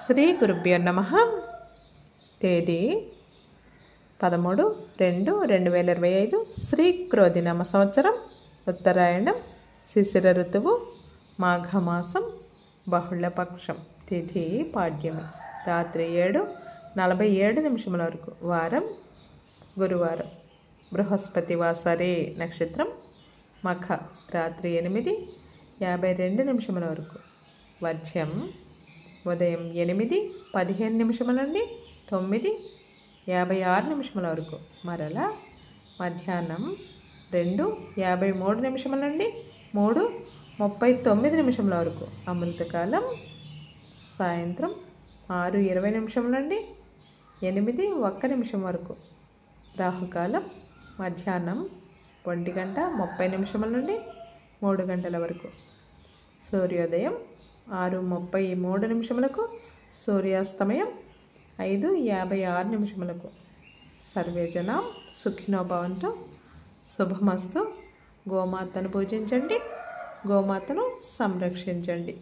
శ్రీ గురుభ్యో నమః. తేదీ 13/2/2025 శ్రీ క్రోధినామ సంవత్సరం, ఉత్తరాయణం, శిశిర ఋతువు, మాఘమాసం, బహుళపక్షం. తిథి పాడ్యమి. రాత్రి 7:47 వరకు. వారం గురువారం. బృహస్పతి వాసరే. నక్షత్రం మఖ. రాత్రి 8:52 వరకు. వర్జ్యం ఉదయం 8:15 నుండి 9:56 వరకు. మరలా మధ్యాహ్నం 2:53 నుండి 3:39 వరకు. అమృతకాలం సాయంత్రం 6:20 నుండి 8:01 వరకు. రాహుకాలం మధ్యాహ్నం 1:30 నుండి 3 గంటల వరకు. సూర్యోదయం 6:33 సూర్యాస్తమయం 5:56. సర్వే జనం సుఖినో భవంతు. శుభమస్తు. గోమాతను పూజించండి, గోమాతను సంరక్షించండి.